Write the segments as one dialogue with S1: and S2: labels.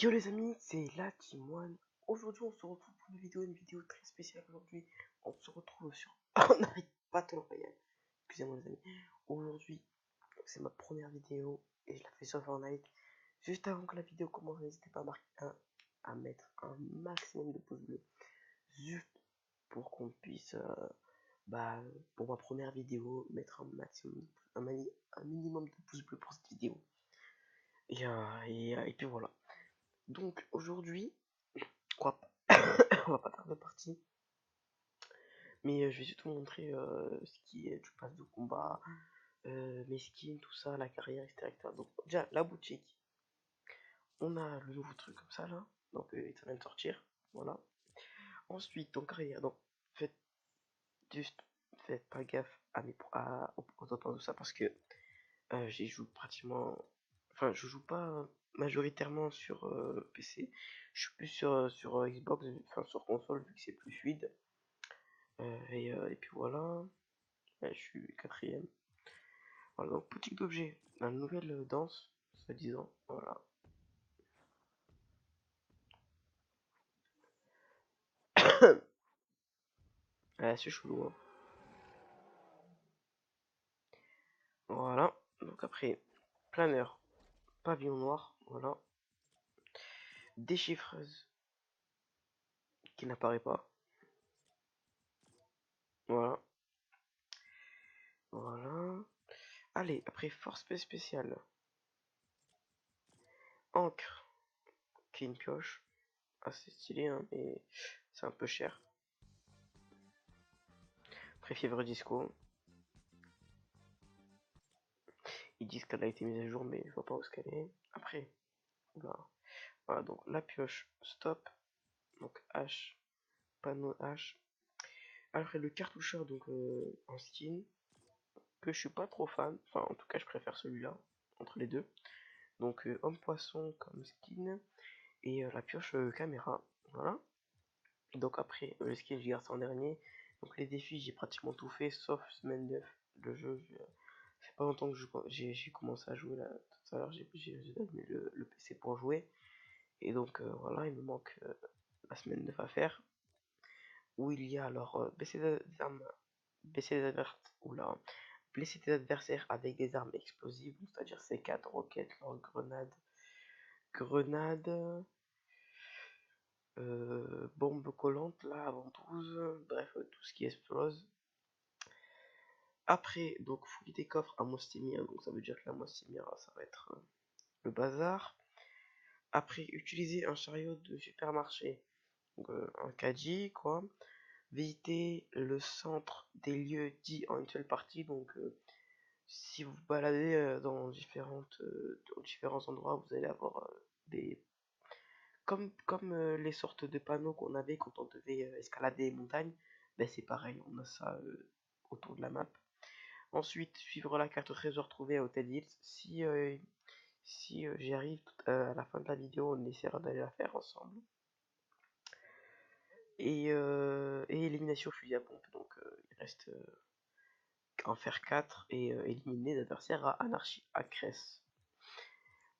S1: Yo les amis, c'est la Team One. Aujourd'hui on se retrouve pour une vidéo très spéciale aujourd'hui. On se retrouve sur Fortnite Battle Royale. Excusez-moi les amis. Aujourd'hui c'est ma première vidéo et je la fais sur Fortnite. Juste avant que la vidéo commence, n'hésitez pas à mettre un maximum de pouces bleus. Juste pour qu'on puisse, pour ma première vidéo, mettre un minimum de pouces bleus pour cette vidéo. Et puis voilà. Donc aujourd'hui, on va on va pas tarder de partie, mais je vais surtout montrer ce qui est du pass de combat, mes skins, tout ça, la carrière, etc., etc. Donc déjà la boutique, on a le nouveau truc comme ça là, donc il est en train de sortir, voilà. Ensuite, donc carrière, donc faites juste faites pas gaffe aux autres de ça parce que j'y joue pratiquement, enfin je joue pas majoritairement sur PC, je suis plus sur Xbox, enfin sur console vu que c'est plus fluide. Et puis voilà. Ouais, je suis quatrième. Voilà, donc boutique d'objets, la nouvelle danse, soi-disant, voilà. C'est chelou, hein. Voilà, donc après, planeur, pavillon noir, voilà. Déchiffreuse, qui n'apparaît pas, voilà. Voilà. Allez, après, force spéciale. Encre, qui est une pioche, assez stylé, hein, mais c'est un peu cher. Après, fièvre disco. Ils disent qu'elle a été mise à jour, mais je vois pas où ce qu'elle est. Après, voilà. Voilà, donc la pioche, stop. Donc H, panneau H. Après le cartoucheur, donc en skin, que je suis pas trop fan. Enfin, en tout cas, je préfère celui-là, entre les deux. Donc homme poisson comme skin. Et la pioche caméra. Voilà. Donc après, le skin, je garde ça en dernier. Donc les défis, j'ai pratiquement tout fait, sauf semaine 9. Le jeu, ça fait pas longtemps que j'ai commencé à jouer là. Tout à l'heure, j'ai allumé le PC pour jouer. Et donc voilà, il me manque la semaine 9 à faire. Où il y a alors blesser des adversaires avec des armes explosives, c'est-à-dire C4, roquettes, lance-grenades, grenades, bombes collantes, là, avant 12, bref, tout ce qui explose. Après, donc, fouiller des coffres à Mostimir, donc ça veut dire que la Mostimir, ça va être le bazar. Après, utiliser un chariot de supermarché, donc un caddie, quoi. Visiter le centre des lieux dits en une seule partie, donc si vous vous baladez dans différents endroits, vous allez avoir des comme les sortes de panneaux qu'on avait quand on devait escalader les montagnes. Ben c'est pareil, on a ça autour de la map. Ensuite, suivre la carte trésor trouvée à Hotel Hills. Si j'y arrive à la fin de la vidéo, on essaiera d'aller la faire ensemble. Et élimination fusil à pompe. Donc il reste en faire 4 et éliminer les adversaires à Anarchie à Cress.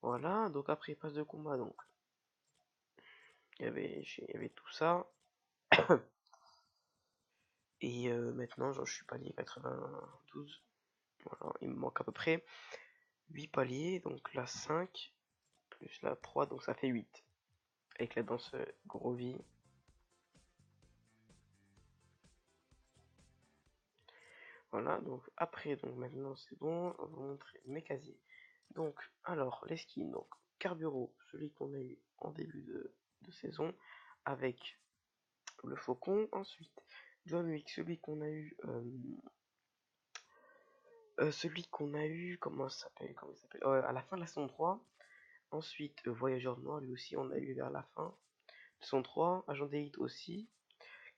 S1: Voilà, donc après passe de combat, donc il y avait tout ça. Et maintenant, je suis palier 92. Voilà, il me manque à peu près 8 paliers, donc là 5, plus là 3, donc ça fait 8. Avec la danse Groovy. Voilà, donc après, donc maintenant c'est bon, on va vous montrer mes casiers. Donc, alors, les skins, donc Carburo, celui qu'on a eu en début de saison, avec le faucon. Ensuite, John Wick, celui qu'on a eu, comment ça s'appelle, à la fin de la saison 3. Ensuite, Voyageur Noir, lui aussi, on a eu vers la fin de saison 3. Agent d'élite aussi.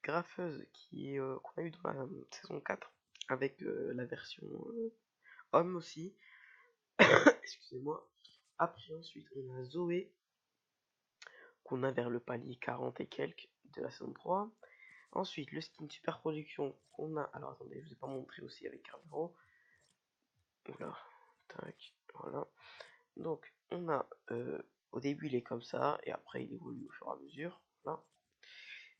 S1: Graffeuse, qu'on a eu dans la saison 4, avec la version homme aussi. Excusez-moi. Après, ensuite, on a Zoé, qu'on a vers le palier 40 et quelques de la saison 3. Ensuite, le skin super production qu'on a. Alors attendez, je vous ai pas montré aussi avec Carburo. Oula, tac, voilà. Donc, on a Au début, il est comme ça, et après, il évolue au fur et à mesure. Voilà.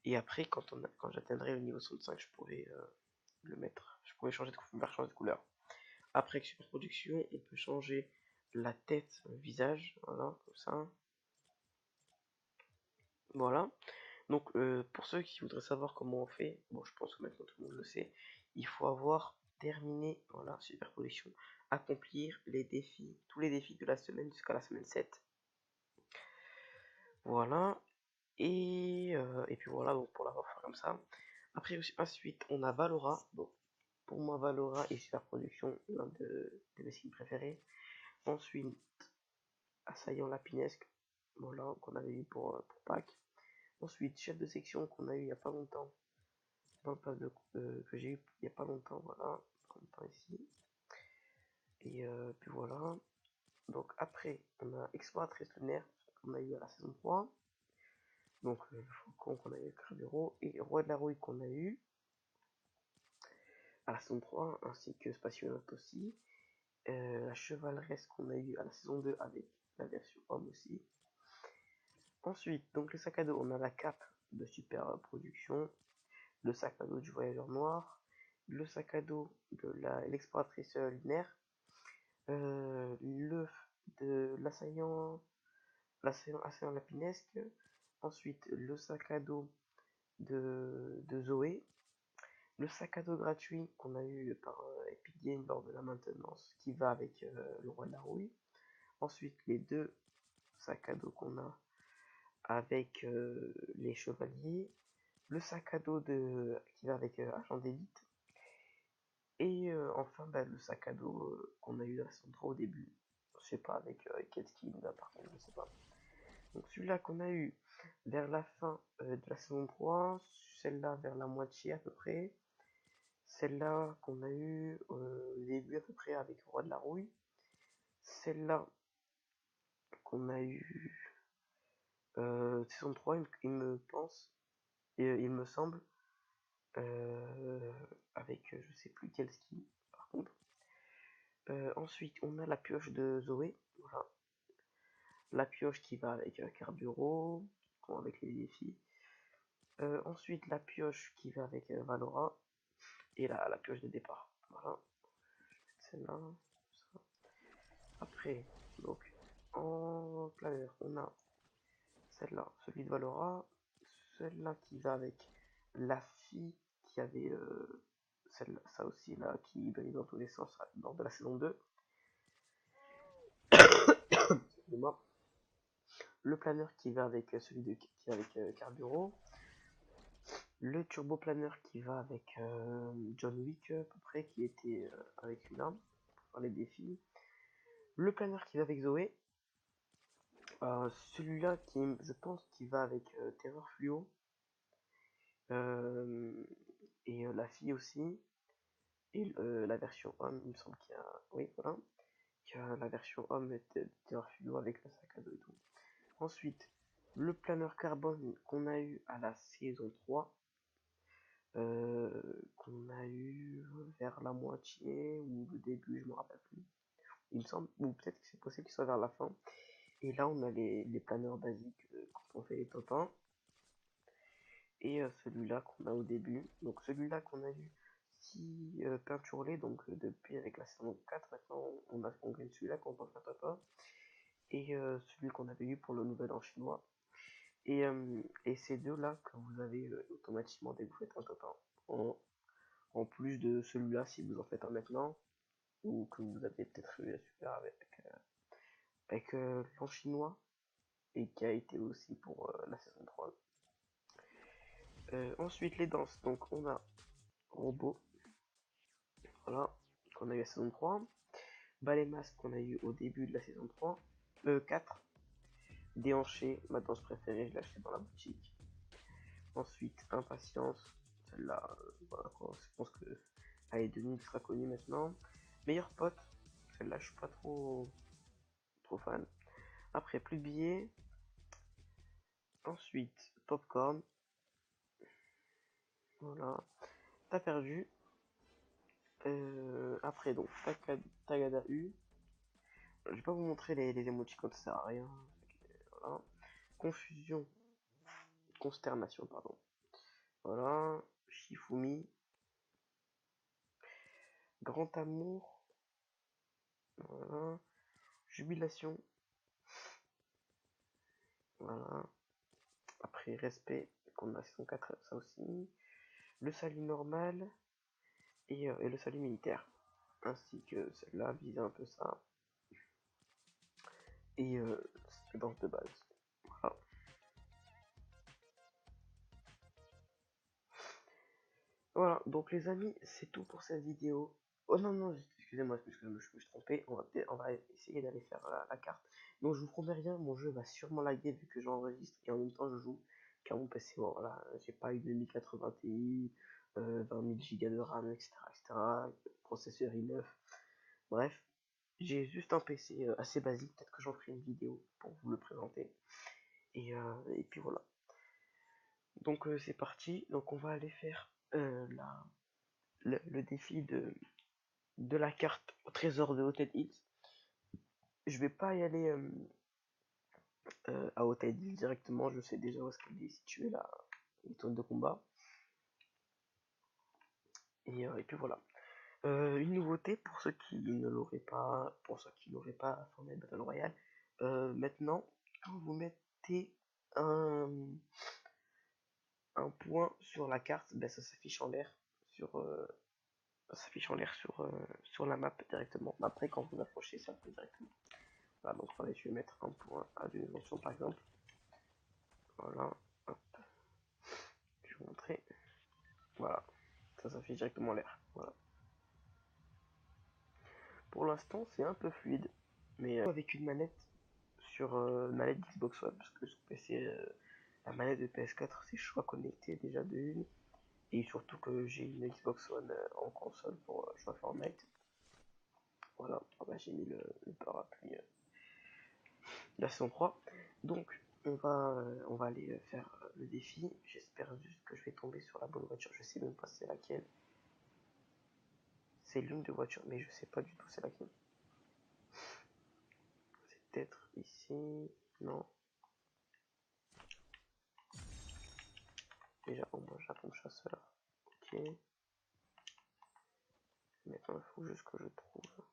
S1: Et après, quand j'atteindrai le niveau 65, je pourrais le mettre. Je pourrais faire changer de couleur. Après, avec Super Production, on peut changer la tête, le visage. Voilà, comme ça. Voilà. Donc, pour ceux qui voudraient savoir comment on fait, bon, je pense que maintenant tout le monde le sait, il faut avoir terminé, voilà, Super Production, accomplir les défis, tous les défis de la semaine jusqu'à la semaine 7. Voilà. Et puis voilà, donc pour l'avoir fait comme ça. Après, ensuite, on a Valora. Donc, pour moi, Valora et Super Production, l'un de mes skins préférés. Ensuite, Assaillant Lapinesque, voilà, qu'on avait eu pour Pâques. Ensuite, Chef de section qu'on a eu il n'y a pas longtemps, dans le pass que j'ai eu il n'y a pas longtemps, voilà, en même temps ici. Et puis voilà. Donc après, on a Exploratrice lunaire qu'on a eu à la saison 3. Donc le Faucon qu'on a eu avec Cravero et Roi de la Rouille qu'on a eu à la saison 3, ainsi que Spationaute aussi. La Chevaleresse qu'on a eu à la saison 2 avec la version homme aussi. Ensuite, donc le sac à dos, on a la cape de Super Production, le sac à dos du Voyageur Noir, le sac à dos de l'exploratrice lunaire, le de l'assaillant lapinesque, ensuite le sac à dos de Zoé, le sac à dos gratuit qu'on a eu par Epic Games lors de la maintenance qui va avec le Roi de la Rouille, ensuite les deux sacs à dos qu'on a avec les chevaliers, le sac à dos qui va avec Agent d'élite, et enfin bah, le sac à dos qu'on a eu à la saison 3 au début. Je sais pas avec quel skin là par contre, je sais pas. Donc celui-là qu'on a eu vers la fin de la saison 3, celle-là vers la moitié à peu près, celle-là qu'on a eu au début à peu près avec Roi de la Rouille, celle-là qu'on a eu saison 3 il me pense, et il me semble, euh, avec je sais plus quel skin par contre. Ensuite on a la pioche de Zoé, voilà. La pioche qui va avec Carburo, avec les défis. Ensuite la pioche qui va avec Valora, et la pioche de départ. Voilà, celle-là. Après, donc, en planeur, on a celle-là, celui de Valora, celle-là qui va avec la fille qui avait celle ça aussi là qui brille dans tous les sens lors de la saison 2. Excusez-moi. Le planeur qui va avec qui va avec Carburo, le turbo planeur qui va avec John Wick à peu près qui était avec une arme pour faire les défis, le planeur qui va avec Zoé, celui-là qui je pense qui va avec Terreur Fluo, euh, et la fille aussi, et la version homme, il me semble qu'il y a, oui voilà, qu'il y a la version homme de Terreur Fluo avec le sac à dos et tout. Ensuite, le planeur carbone qu'on a eu à la saison 3, qu'on a eu vers la moitié ou le début, je me rappelle plus. Il me semble, ou peut-être que c'est possible qu'il soit vers la fin. Et là, on a les planeurs basiques quand on fait les top 1. Et celui-là qu'on a au début. Donc celui-là qu'on a eu si peinturé, donc depuis avec la saison 4, maintenant on gagne celui-là quand on fait un top 1. Et celui qu'on avait eu pour le nouvel an chinois. Et ces deux-là que vous avez automatiquement dès que vous faites un top 1. En plus de celui-là si vous en faites un maintenant. Ou que vous avez peut-être eu la super avec l'an chinois. Et qui a été aussi pour la saison 3. Ensuite les danses. Donc on a Robot. Voilà. Qu'on a eu la saison 3. Ballet masque qu'on a eu au début de la saison 3. 4. Déhanché, ma danse préférée, je l'ai acheté dans la boutique. Ensuite, Impatience, celle-là, voilà quoi, je pense que elle est devenue ultra connue maintenant. Meilleur pote, celle-là, je suis pas trop fan. Après, plus de billets. Ensuite, Popcorn. Voilà. T'as perdu. Après, donc, Tagada U. Je vais pas vous montrer les émoticônes, ça sert à rien. voilà. Confusion, consternation, pardon. Voilà. Shifumi, grand amour, voilà. Jubilation, voilà. Après, respect, qu'on a saison 4, ça aussi. Le salut normal et le salut militaire. Ainsi que celle-là vise un peu ça. Et danse de base. Voilà. Voilà, donc les amis, c'est tout pour cette vidéo. Oh non, non, excusez-moi, je me suis trompé. On va essayer d'aller faire la carte. Donc je vous promets rien, mon jeu va sûrement laguer vu que j'enregistre et en même temps je joue. Car mon PC, bon, voilà, j'ai pas une 1080 Ti, 20 000 Go de RAM, etc., etc. Processeur i9. Bref, j'ai juste un PC assez basique. Peut-être que j'en ferai une vidéo pour vous le présenter. Et puis voilà. Donc c'est parti. Donc on va aller faire le défi de la carte au trésor de Hotel X. Je vais pas y aller à Hotel X directement, je sais déjà où est-ce qu'elle est située la zone de combat. Et puis voilà. Une nouveauté pour ceux qui ne l'auraient pas, pour ceux qui n'auraient pas Fortnite Battle Royale. Maintenant, quand vous mettez un, un point sur la carte, ben, ça s'affiche en l'air sur, sur la map directement. Après, quand vous approchez, ça peut directement. Voilà, donc attendez, je vais mettre un point à une dimension par exemple. Voilà, hop, je vais vous montrer. Voilà, ça s'affiche directement l'air. Voilà. Pour l'instant, c'est un peu fluide, mais avec une manette sur manette d'Xbox One, parce que sur PC, la manette de PS4, c'est choix connecté déjà de une, et surtout que j'ai une Xbox One en console pour jouer à Fortnite. Voilà, ah bah, j'ai mis le parapluie la saison 3. Donc, on va aller faire le défi. J'espère juste que je vais tomber sur la bonne voiture. Je sais même pas c'est laquelle. C'est l'une de voitures, mais je sais pas du tout c'est laquelle. C'est peut-être ici. Non. Déjà, au moins, j'attends chasseur. Ok. Maintenant, il faut juste que je trouve.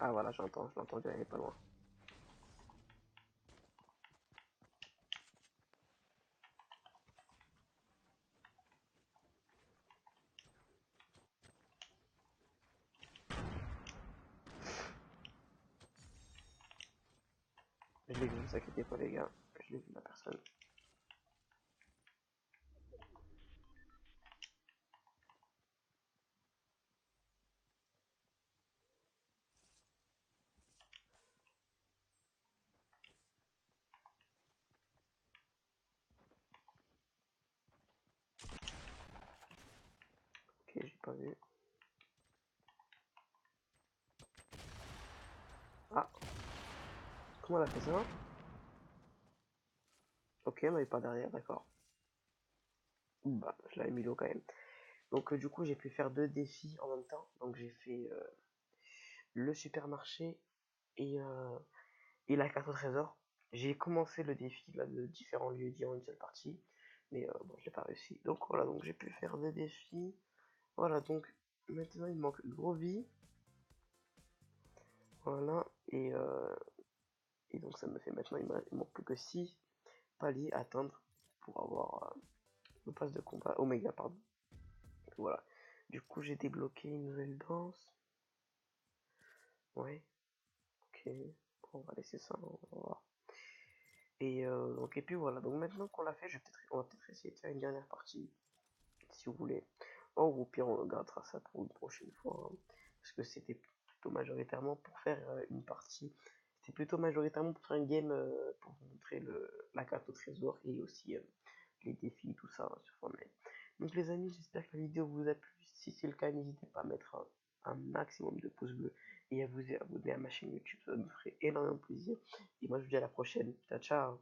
S1: Ah voilà, j'entends, je l'entends, elle est pas loin. Je l'ai vu, ne vous inquiétez pas les gars. Je l'ai vu la personne. Ok, j'ai pas vu. Ah, comment elle a fait ça? Ok, elle m'avait pas derrière, d'accord. Bah, je l'avais mis l'eau quand même. Donc du coup, j'ai pu faire deux défis en même temps. Donc j'ai fait le supermarché et la carte au trésor. J'ai commencé le défi là, de différents lieux dits en une seule partie, mais bon, je l'ai pas réussi. Donc voilà, donc j'ai pu faire deux défis. Voilà, donc maintenant il me manque Grovy. Voilà, et donc ça me fait maintenant, il manque plus que 6 paliers à atteindre pour avoir le pass de combat Omega, pardon. Voilà, du coup j'ai débloqué une nouvelle danse. Ouais, ok, on va laisser ça, on va voir. Donc, et puis voilà, donc maintenant qu'on l'a fait, on va peut-être essayer de faire une dernière partie, si vous voulez. Oh, au pire, on gardera ça pour une prochaine fois, hein, parce que c'était plutôt majoritairement pour faire une partie. C'était plutôt majoritairement pour faire une game pour vous montrer la carte au trésor et aussi les défis, tout ça sur Fortnite. Donc les amis, j'espère que la vidéo vous a plu. Si c'est le cas, n'hésitez pas à mettre un maximum de pouces bleus et à vous abonner à ma chaîne YouTube, ça me ferait énormément plaisir. Et moi je vous dis à la prochaine. Ciao ciao.